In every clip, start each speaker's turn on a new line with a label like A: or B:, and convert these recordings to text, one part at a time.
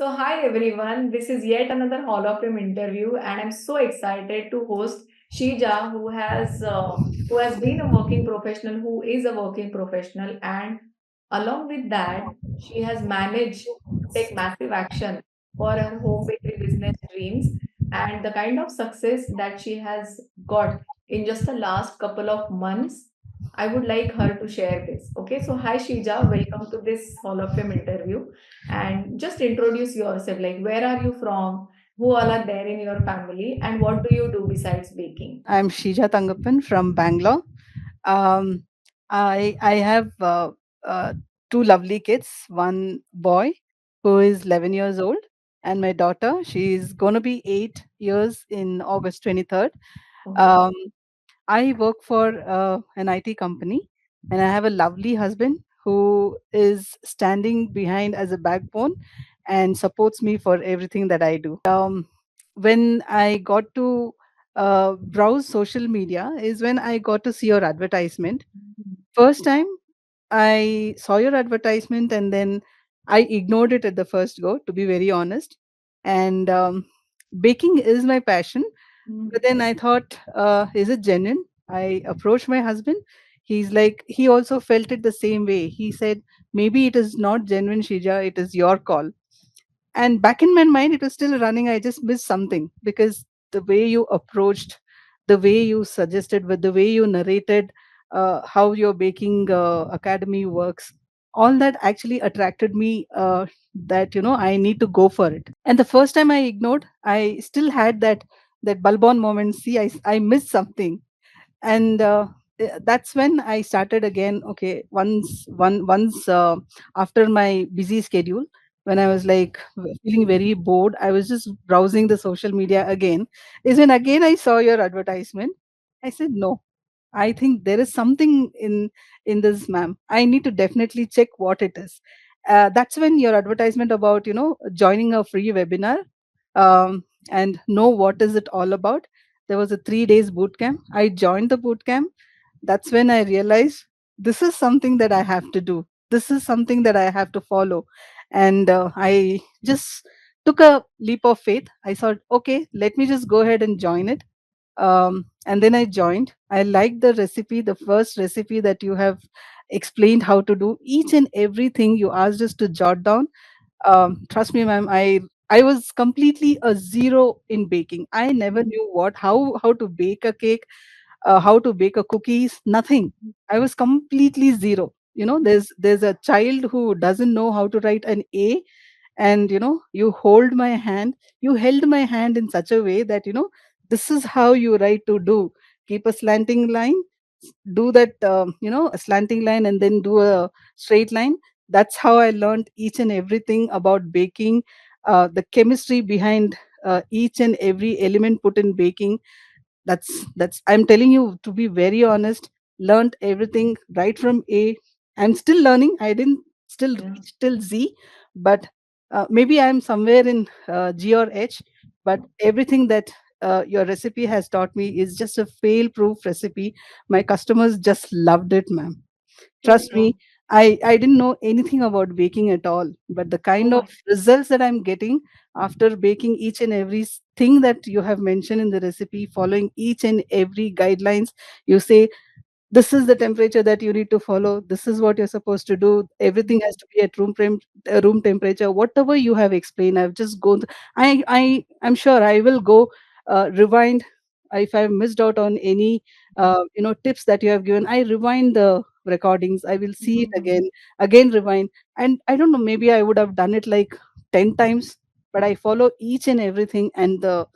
A: So, hi everyone. This is yet another Hall of Fame interview, and I'm so excited to host Sheeja, who has been a working professional, who is a working professional, and along with that, she has managed to take massive action for her home bakery business dreams, and the kind of success that she has got in just the last couple of months. I would like her to share this. Okay, so hi Sheeja, welcome to this Hall of Fame interview and just introduce yourself, like where are you from, who all are there in your family, and what do you do besides baking?
B: I'm Sheeja Tangapan from Bangalore. Um, I have two lovely kids. One boy who is 11 years old, and my daughter. She's going to be 8 years in August 23rd.
A: Okay.
B: Um, I work for an IT company, and I have a lovely husband who is standing behind as a backbone and supports me for everything that I do. When I got to browse social media, is when I got to see your advertisement. First time I saw your advertisement, and then I ignored it at the first go, to be very honest. And baking is my passion, but then I thought, is it genuine? I approached my husband. He's like, he also felt it the same way. He said, maybe it is not genuine, Shija, it is your call. And back in my mind, it was still running. I just missed something because the way you approached, the way you suggested, with the way you narrated how your baking academy works, all that actually attracted me. That I need to go for it. And the first time I ignored, I still had that bulb on moment. See, I missed something, and that's when I started again. Okay, once after my busy schedule, when I was like feeling very bored, I was just browsing the social media again. Is when again I saw your advertisement. I said no. I think there is something in this, ma'am. I need to definitely check what it is. That's when your advertisement about joining a free webinar, and know what is it all about. There was a 3 days boot camp. I joined the boot camp. That's when I realized this is something that I have to do. This is something that I have to follow, and I just took a leap of faith. I thought, okay, let me just go ahead and join it. And then I joined. I liked the recipe, the first recipe that you have explained how to do each and everything you asked us to jot down. Trust me, ma'am, I was completely a zero in baking. I never knew how to bake a cake, how to bake a cookies, nothing. I was completely zero. There's a child who doesn't know how to write an A, and you hold my hand. You held my hand in such a way that this is how you write to do. Keep a slanting line, do that, a slanting line, and then do a straight line. That's how I learned each and everything about baking, the chemistry behind each and every element put in baking. That's I'm telling you, to be very honest, learned everything right from A. I'm still learning. I didn't still
A: Yeah.
B: reach till Z, but maybe I'm somewhere in G or H. But everything that your recipe has taught me is just a fail proof recipe. My customers just loved it, ma'am.
A: Oh,
B: Trust
A: wow.
B: me, I didn't know anything about baking at all, but the
A: Oh
B: kind of
A: my.
B: results that I'm getting after baking each and every thing that you have mentioned in the recipe, following each and every guidelines, you say this is the temperature that you need to follow, this is what you're supposed to do, everything has to be at room temperature, whatever you have explained. I've just gone I'm sure I will go rewind. If I've missed out on any tips that you have given, I rewind the recordings, I will see it
A: Mhm.
B: again rewind. And I don't know, maybe I would have done it like 10 times, but I follow each and everything, and the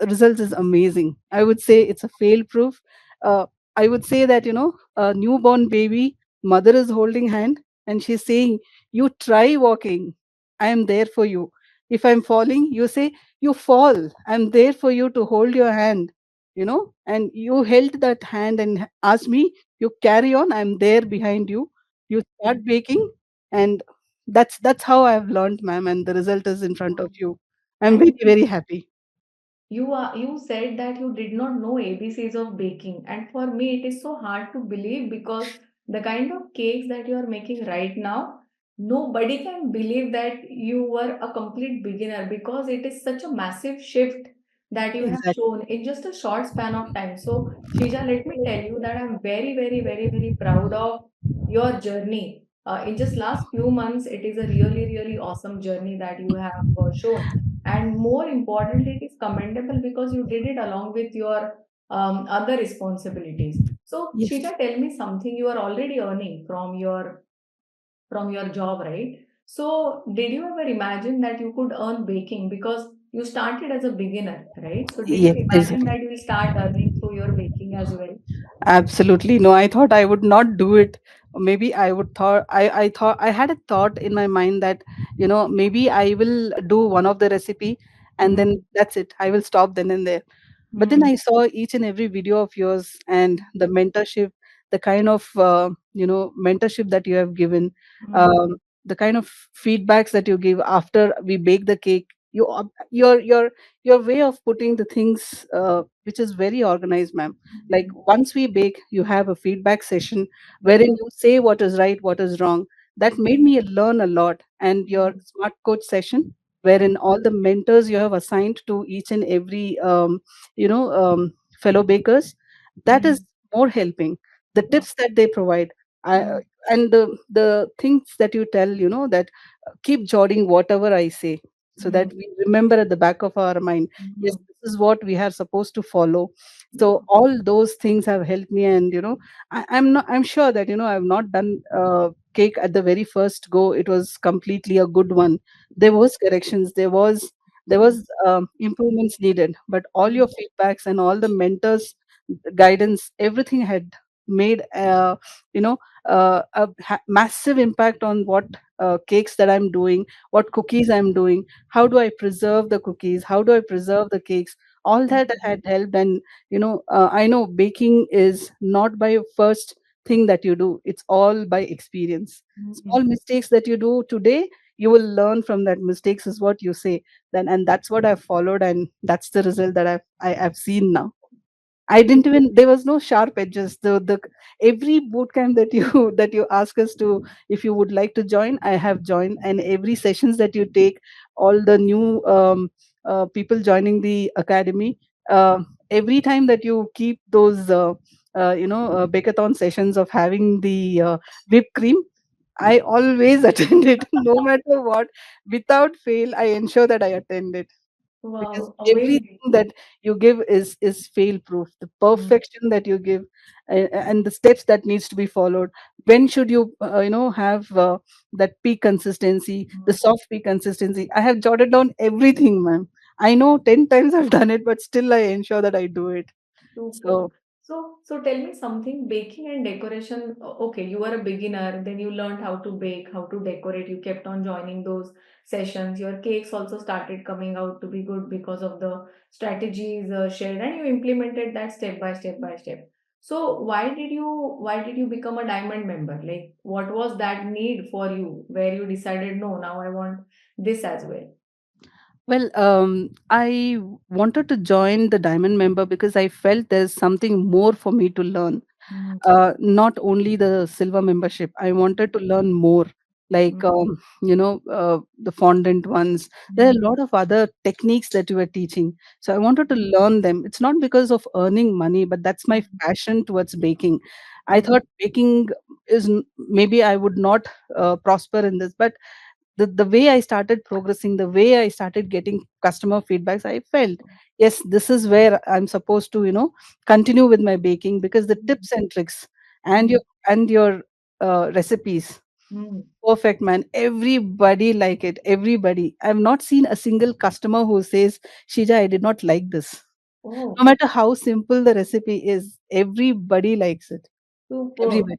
B: results is amazing. I would say it's a fail proof. uh, I would say that a newborn baby, mother is holding hand, and she's saying, you try walking, I am there for you. If I'm falling, you say, you fall, I'm there for you to hold your hand. And you held that hand and asked me, you carry on, I'm there behind you. You start baking, and that's how I've learned, ma'am, and the result is in front of
A: Wow.
B: you. I'm very
A: And
B: very happy.
A: you said that you did not know ABCs of baking, and for me it is so hard to believe because the kind of cakes that you are making right now. nobody can believe that you were a complete beginner, because it is such a massive shift that you have
B: Exactly.
A: shown in just a short span of time. So, Shija, let me tell you that I'm very, very, very, very proud of your journey. In just last few months, it is a really, really awesome journey that you have shown. And more importantly, it is commendable because you did it along with your other responsibilities. So,
B: Yes.
A: Shija, tell me something. You are already earning from your job, right? So, did you ever imagine that you could earn baking, because you started as a beginner, right? So, did you
B: Yes,
A: imagine
B: exactly.
A: that you will start earning through your baking as well?
B: Absolutely. No, I thought I would not do it. Maybe I would thought I thought I had a thought in my mind that, maybe I will do one of the recipe and then
A: Mm,
B: that's it. I will stop then and there. But then I
A: mm,
B: saw each and every video of yours and the mentorship, the kind of mentorship that you have given,
A: mm,
B: um, the kind of feedbacks that you give after we bake the cake. Your way of putting the things, which is very organized, ma'am. Like
A: mm,
B: once we bake, you have a feedback session wherein you say what is right, what is wrong. That made me learn a lot. And your
A: mm,
B: smart coach session,
A: mm,
B: wherein all the mentors you have assigned to each and every you know fellow bakers, that is
A: mm,
B: more helping. The
A: mm,
B: tips that they provide, I,
A: mm,
B: and the things that you tell, that keep jotting whatever I say, so that
A: mm,
B: we remember at the back of our mind, yes,
A: mm,
B: this is what we are supposed to follow. So
A: mm,
B: all those things have helped me. And I'm sure that I've not done cake at the very first go. It was completely a good one. There was corrections, there was improvements needed, but all
A: mm,
B: your feedbacks and all the mentors guidance, everything had made massive impact on what cakes that I'm doing, what cookies I'm doing, how do I preserve the cookies, how do I preserve the cakes. All that had helped. And I know baking is not by first thing that you do, it's all by experience.
A: mm,
B: Small
A: mm.
B: mistakes that you do today, you will learn from that mistakes, is what you say. Then, and that's what I've followed, and that's the result that I've seen now. I didn't even, there was no sharp edges. The every boot camp that you that you ask us to, if you would like to join, I have joined. And every sessions that you take, all the new people joining the academy, every time that you keep those bakathon sessions of having the whipped cream, I always attend it, no matter what. Without fail, I ensure that I attend it, because
A: Wow, amazing.
B: everything that you give is fail proof. The
A: Mm,
B: perfection that you give, and the steps that needs to be followed. When should you have that peak consistency, the
A: mm.
B: soft peak consistency. I have jotted down everything, ma'am. I know 10 times I've done it, but still I ensure that I do it.
A: Super.
B: So
A: So tell me something, baking and decoration. Okay, you were a beginner, then you learned how to bake, how to decorate. You kept on joining those sessions. Your cakes also started coming out to be good because of the strategies shared, and you implemented that step by step by step. So why did you become a diamond member? Like, what was that need for you where you decided, no, now I want this as well?
B: well, I wanted to join the diamond member because I felt there's something more for me to learn.
A: Mm,
B: Not only the silver membership, I wanted to learn more, like
A: mm,
B: the fondant ones. There are a
A: mm,
B: lot of other techniques that you are teaching, so I wanted to learn them. It's not because of earning money, but that's my passion towards baking. I
A: mm,
B: thought baking maybe I would not prosper in this, but the way I started progressing, the way I started getting customer feedbacks, I felt, yes, this is where I'm supposed to, continue with my baking, because the
A: mm,
B: tips and tricks and
A: mm,
B: your recipes,
A: mm.
B: perfect, man. Everybody like it. Everybody. I've not seen a single customer who says, Shija, I did not like this. No
A: Oh,
B: matter how simple the recipe is, everybody likes it.
A: super.
B: Everybody.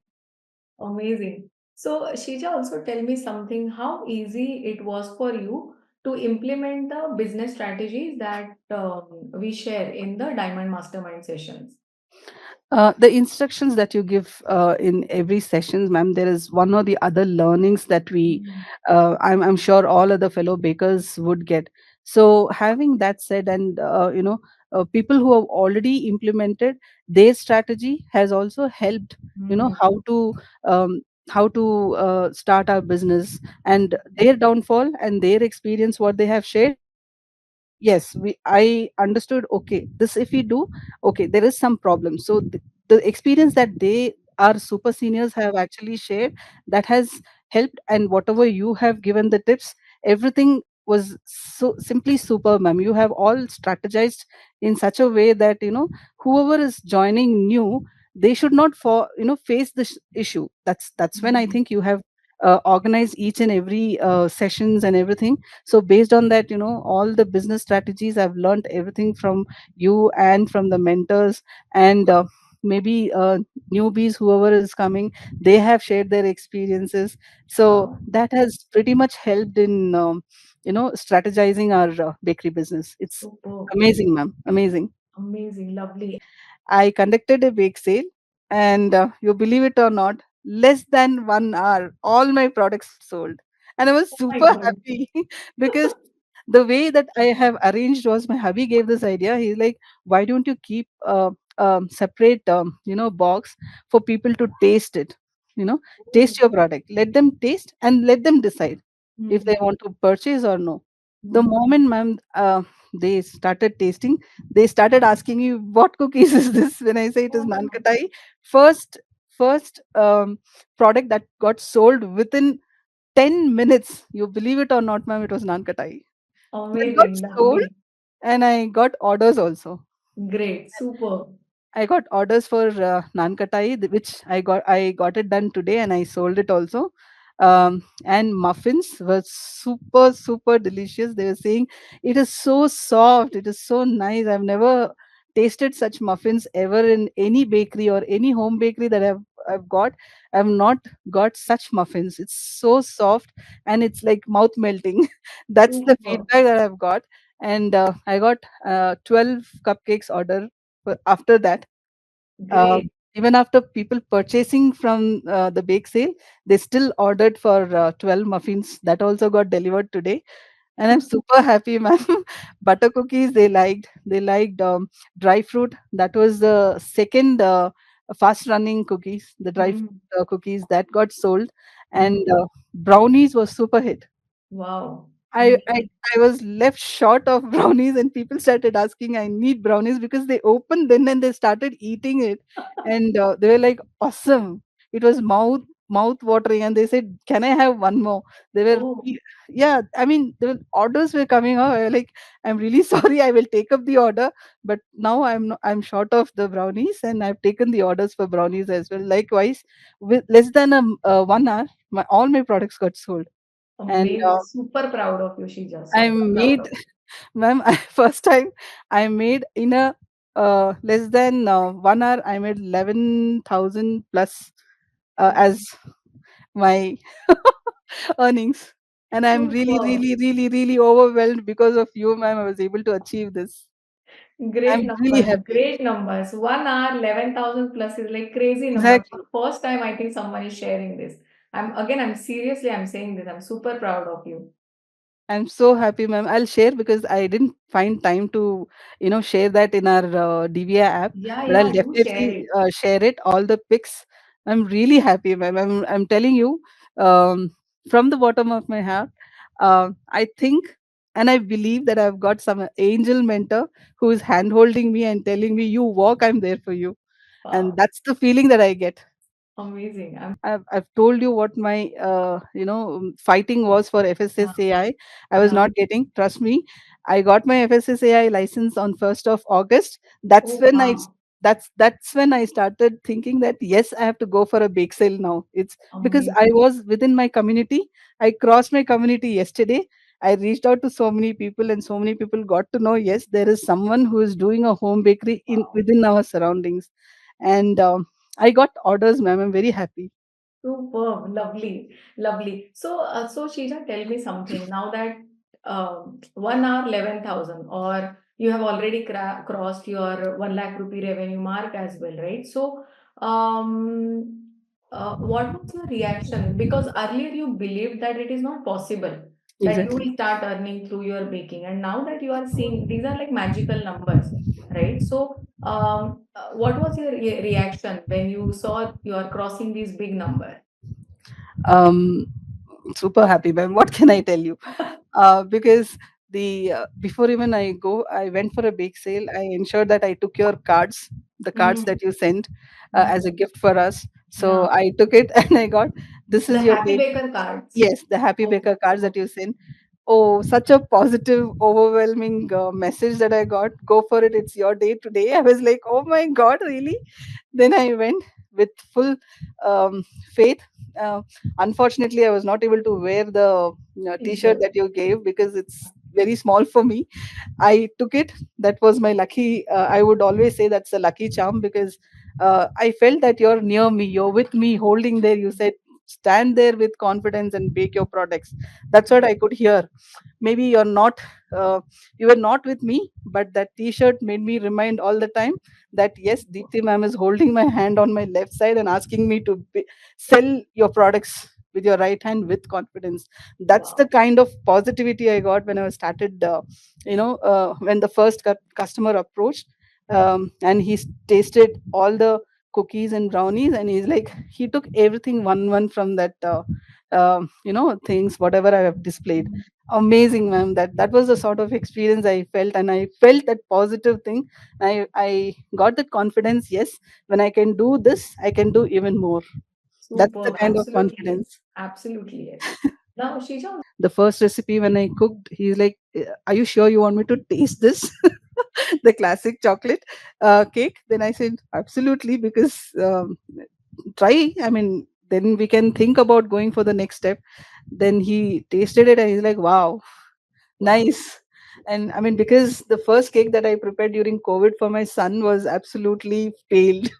A: Amazing. So, Shija, also tell me something, how easy it was for you to implement the business strategies that we share in the Diamond Mastermind sessions.
B: The instructions that you give in every sessions, ma'am, there is one or the other learnings that
A: Mm,
B: I'm sure all other fellow bakers would get. So having that said, and people who have already implemented their strategy has also helped.
A: mm,
B: How to how to start our business, and their downfall and their experience, what they have shared. Yes, I understood, okay, this if we do, okay, there is some problem. So the experience that they, our super seniors, have actually shared, that has helped. And whatever you have given the tips, everything was so simply super, ma'am. You have all strategized in such a way that, whoever is joining new, they should not face this issue. That's when I
A: Mhm.
B: think you have organized each and every sessions and everything. So based on that, all the business strategies, I've learned everything from you and from the mentors. And maybe newbies, whoever is coming, they have shared their experiences. So
A: Wow.
B: that has pretty much helped in strategizing our bakery business. It's
A: Superb.
B: amazing, ma'am, amazing.
A: Amazing. Lovely.
B: I conducted a bake sale, and you believe it or not, less than 1 hour, all my products sold. And I was
A: Oh my
B: super
A: God.
B: happy because the way that I have arranged was, my hubby gave this idea. He's like, why don't you keep separate, box for people to taste it? You know,
A: Oh.
B: taste your product. Let them taste and let them decide if they
A: Mhm.
B: want to purchase or no. The
A: Mhm.
B: moment, ma'am, they started tasting, they started asking me, "What cookies is this?" When I say it is
A: Oh,
B: naan katai, first first product that got sold within 10 minutes. You believe it or not, ma'am, it was naan katai. That got
A: amazing.
B: sold,
A: Lovely.
B: and I got orders also.
A: Great. Super.
B: I got orders for naan katai, which I got it done today, and I sold it also. And muffins were super super delicious. They were saying it is so soft, it is so nice. I've never tasted such muffins ever in any bakery or any home bakery that I've got. I've not got such muffins. It's so soft and it's like mouth melting. That's the
A: Super.
B: feedback that I've got. And I got 12 cupcakes order after that.
A: Great.
B: Even after people purchasing from the bake sale, they still ordered for 12 muffins. That also got delivered today. And I'm super happy, ma'am. Butter cookies, they liked. They liked dry fruit. That was the second fast running cookies, the dry fruit
A: Mhm.
B: cookies that got sold. And
A: Mhm.
B: brownies was super hit.
A: Wow.
B: I I
A: Amazing.
B: I was left short of brownies, and people started asking, "I need brownies," because they opened then and they started eating it, and they were like, "Awesome!" It was mouth watering, and they said, "Can I have one more?" They were,
A: Oh,
B: yeah. I mean, the orders were coming out. I was like, "I'm really sorry. I will take up the order, but now I'm short of the brownies, and I've taken the orders for brownies as well." Likewise, with less than 1 hour, all my products got sold, and
A: amazing. Super proud of you, Shija.
B: I
A: Super proud
B: made,
A: of
B: ma'am, first time I made in a less than 1 hour, I made 11,000 plus
A: you.
B: as my earnings. And I'm really,
A: Super.
B: really, really, really overwhelmed because of you, ma'am. I was able to achieve this.
A: Great
B: I'm really
A: numbers.
B: happy.
A: Great numbers. 1 hour, 11,000 plus is like crazy number.
B: Exactly.
A: For first time, I think someone is sharing this. I'm seriously, I'm saying this. I'm super proud of you.
B: I'm so happy, ma'am. I'll share because I didn't find time to, share that in our DVI app.
A: Yeah,
B: But I'll
A: yeah, do share
B: definitely
A: it.
B: share it. All the pics. I'm really happy, ma'am. I'm telling you, um, from the bottom of my heart. I think and I believe that I've got some angel mentor who is hand holding me and telling me, "You walk, I'm there for you." And
A: Wow.
B: that's the feeling that I get.
A: Amazing.
B: I've told you what my fighting was for
A: Yeah,
B: FSSAI. I was
A: yeah.
B: not getting. Trust me, I got my FSSAI license on 1st of August. That's
A: Oh,
B: when I
A: wow.
B: that's when I started thinking that yes, I have to go for a bake sale now. It's because I
A: Amazing.
B: was within my community. I crossed my community yesterday. I reached out to so many people, and so many people got to know yes, there is someone who is doing a home bakery in
A: Wow.
B: within our surroundings, and I got orders, ma'am. I'm very happy.
A: Superb, lovely, lovely. So Sheila, tell me something. Now that 1 hour, 11,000, or you have already crossed your 1 lakh rupee revenue mark as well, right? So, what was your reaction? Because earlier you believed that it is not possible that you
B: Exactly.
A: will start earning through your baking, and now that you are seeing these are like magical numbers, right? So, what was your reaction when you saw you are crossing these big numbers?
B: Um, Super happy, ma'am. What can I tell you? Because the before even I go, I went for a bake sale. I ensured that I took your cards, the cards
A: Mm,
B: that you sent
A: mm.
B: as a gift for us. So
A: Yeah.
B: I took it and I got, this
A: The
B: is your
A: Happy
B: day.
A: Baker cards.
B: Yes, the happy
A: Oh,
B: baker cards that you sent. Oh, such a positive, overwhelming message that I got. Go for it. It's your day today. I was like, oh my God, really? Then I went with full faith. Uh, Unfortunately, I was not able to wear the t-shirt
A: t-shirt.
B: that you gave because it's very small for me. I took it. That was my lucky. I would always say that's a lucky charm because I felt that you're near me, you're with me, holding there. You said, stand there with confidence and bake your products. That's what I could hear. Maybe you're not, you were not with me, but that T-shirt made me remind all the time that yes, Deepthi ma'am is holding my hand on my left side and asking me to sell your products with your right hand with confidence. That's the
A: Wow.
B: kind of positivity I got when I started when the first customer approached, and he tasted all the cookies and brownies, and he's like, he took everything one from that things whatever I have displayed. Amazing, ma'am. That was the sort of experience I felt, and I felt that positive thing. I got that confidence. Yes, when I can do this, I can do even more. That's the
A: Superb.
B: kind of
A: Absolutely yes.
B: confidence.
A: Absolutely yes. Now, Sheeja,
B: The first recipe when I cooked, he's like, "Are you sure you want me to taste this?" The classic chocolate cake. Then I said, "Absolutely," because try. I mean, then we can think about going for the next step. Then he tasted it and he's like, "Wow,
A: wow.
B: nice." And I mean, because the first cake that I prepared during COVID for my son was absolutely failed.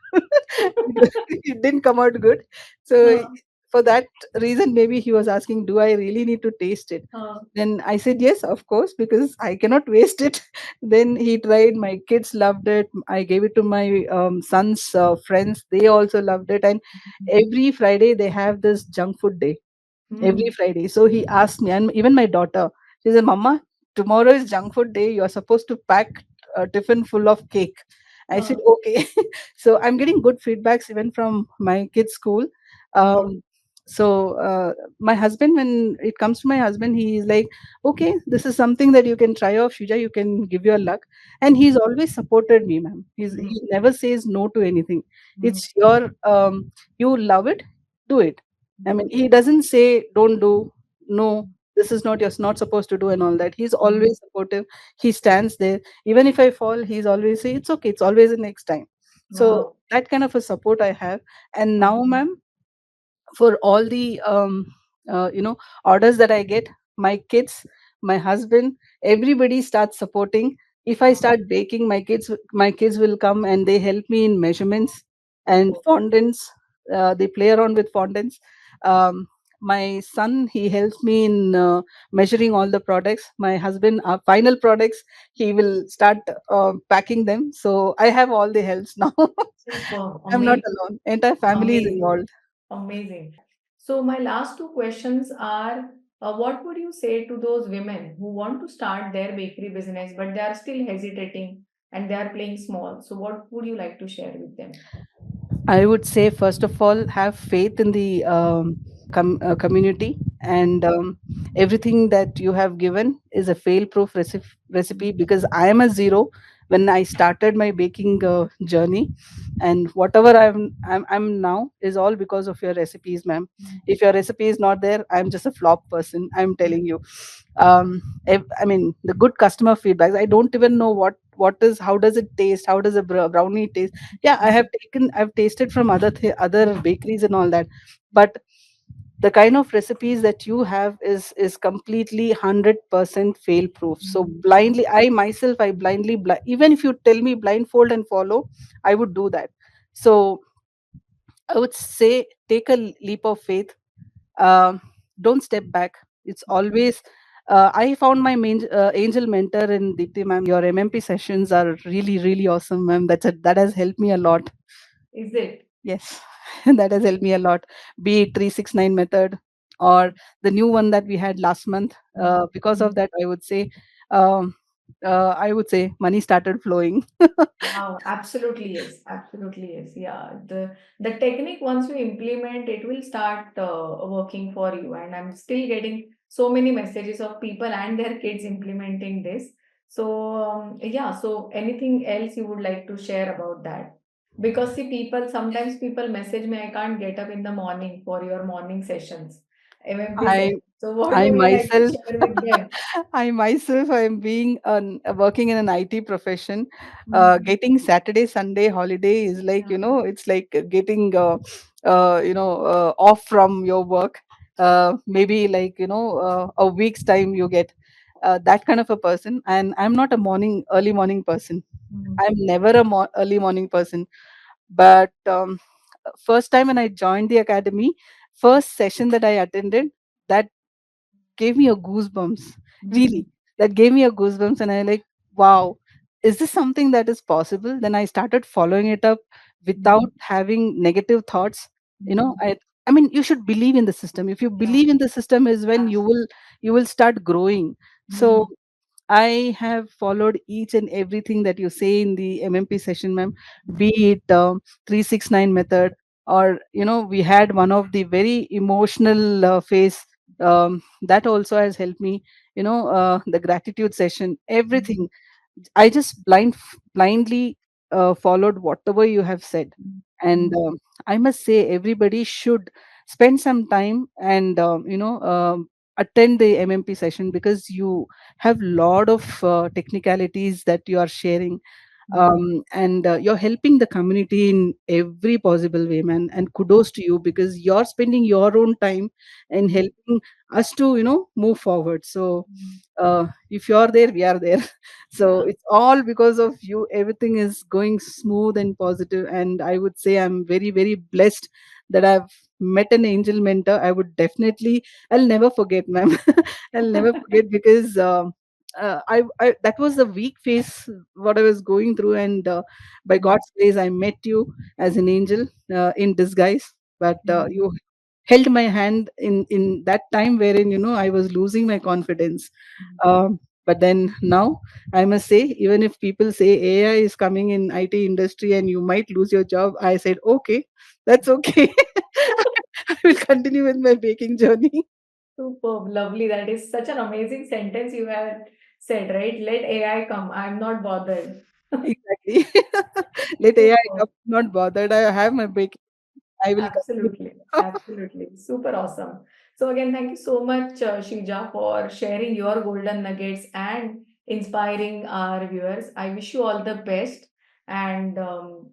B: It didn't come out good. So
A: Huh,
B: for that reason, maybe he was asking, do I really need to taste it?
A: huh.
B: Then I said, yes, of course, because I cannot waste it. Then he tried. My kids loved it. I gave it to my son's friends. They also loved it. And every Friday, they have this junk food day every
A: Hmm.
B: Friday. So he asked me, and even my daughter, she said, Mama, tomorrow is junk food day. You're supposed to pack a tiffin full of cake. I said,
A: Huh.
B: okay. So I'm getting good feedbacks even from my kids' school.
A: Wow.
B: Um, so my husband, when it comes to my husband, he is like, okay, this is something that you can try off, Shija. You can give your luck, and he's always supported me, ma'am.
A: Hmm.
B: He never says no to anything.
A: Hmm.
B: It's your you love it, do it. I
A: Hmm.
B: mean, he doesn't say, "Don't do," "No, this is not you're not supposed to do," and all that. He's
A: Hmm.
B: always supportive. He stands there. Even if I fall, he's always say, "It's okay. It's always the next time." So
A: Wow.
B: that kind of a support I have. And
A: Wow.
B: now, ma'am, for all the orders that I get, my kids, my husband, everybody starts supporting. If I
A: Wow.
B: start baking, my kids will come and they help me in measurements and
A: Super.
B: fondants. They play around with fondants. My son, he helps me in measuring all the products. My husband, final products, he will start packing them. So I have all the helps now.
A: Super.
B: I'm not
A: Amazing.
B: alone. Entire family is
A: Amazing.
B: involved.
A: Amazing. So, my last two questions are what would you say to those women who want to start their bakery business but they are still hesitating and they are playing small? So, what would you like to share with them?
B: I would say, first of all, have faith in the community, and everything that you have given is a fail-proof recipe because I am a zero when I started my baking journey, and whatever I'm now is all because of your recipes, ma'am. If your recipe is not there, I'm just a flop person. I'm telling you. I mean, the good customer feedbacks. I don't even know what is, how does it taste, how does a brownie taste. Yeah, I've tasted from other bakeries and all that, but the kind of recipes that you have is completely 100% fail proof. So blindly, I myself, I blindly even if you tell me blindfold and follow, I would do that. So I would say, take a leap of faith. um, don't step back. It's always I found my angel mentor in Dipti ma'am. Your MMP sessions are really, really awesome, ma'am. That has helped me a lot.
A: Is it?
B: Yes, that has helped me a lot. Be it 369 method or the new one that we had last month. Because of that, I would say. I would say money started flowing.
A: Wow, absolutely yes, absolutely yes. Yeah, the technique once you implement, it will start working for you. And I'm still getting so many messages of people and their kids implementing this. So yeah, so anything else you would like to share about that? Because see, people sometimes people message me, I can't get up in the morning for your morning sessions, MMP
B: I
A: sessions. So what
B: I
A: would you like to
B: myself
A: share with them?
B: I myself am being working in an IT profession.
A: Mhm.
B: Getting Saturday, Sunday holiday is like,
A: Yeah.
B: it's like getting off from your work. Maybe like, a week's time you get that kind of a person. And I'm not a early morning person.
A: Mhm.
B: I'm never a early morning person. But first time when I joined the academy, first session that I attended, that gave me a goosebumps. Really,
A: Mhm.
B: that gave me a goosebumps, and I like, wow, is this something that is possible? Then I started following it up without
A: Mhm.
B: having negative thoughts. You know,
A: Mhm.
B: I mean, you should believe in the system. If you
A: Yeah,
B: believe in the system, is when you will start growing. So
A: mhm,
B: I have followed each and everything that you say in the MMP session, ma'am. Be it 369 method, or we had one of the very emotional phase that also has helped me. The gratitude session,
A: mhm,
B: everything. I just blindly followed whatever you have said, and
A: mhm,
B: I must say everybody should spend some time and attend the MMP session, because you have lot of technicalities that you are sharing,
A: mhm,
B: and you're helping the community in every possible way, man. And kudos to you, because you're spending your own time and
A: mhm,
B: helping us to move forward. So
A: mhm.
B: if you're there, we are there. So
A: Yeah.
B: it's all because of you. Everything is going smooth and positive, and I would say I'm very, very blessed that I've met an angel mentor. I'll never forget, ma'am. I'll never forget, because that was the weak phase what I was going through, and by
A: Mhm,
B: God's grace, I met you as an angel in disguise. But
A: mhm,
B: you held my hand in that time wherein I was losing my confidence.
A: mhm.
B: But then now, I must say, even if people say AI is coming in IT industry and you might lose your job, I said, okay, that's okay. I will continue with my baking journey.
A: Superb, lovely. That is such an amazing sentence you had said, right? Let AI come. I'm not bothered.
B: Exactly. Let AI
A: Superb.
B: come, not bothered. I have my baking. I will continue.
A: Absolutely, absolutely. Super awesome. So again, thank you so much, Sheeja, for sharing your golden nuggets and inspiring our viewers. I wish you all the best and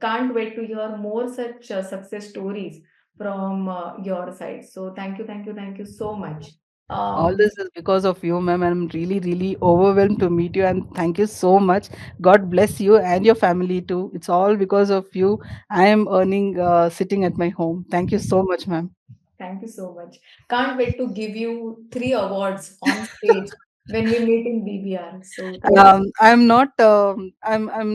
A: can't wait to hear more such success stories from your side. So thank you, thank you, thank you so much.
B: All
A: Um,
B: this is because of you, ma'am. I'm really, really overwhelmed to meet you, and thank you so much. God bless you and your family too. It's all because of you. I am earning sitting at my home. Thank you so much, ma'am.
A: Thank you so much. Can't wait to give you three awards on stage when we meet in BBR. So thank you.
B: I'm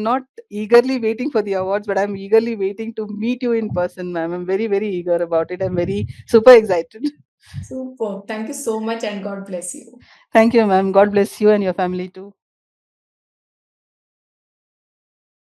B: not eagerly waiting for the awards, but I'm eagerly waiting to meet you in person, ma'am. I'm very, very eager about it. I'm very super excited.
A: Super. Thank you so much and God bless you.
B: Thank you, ma'am. God bless you and your family too.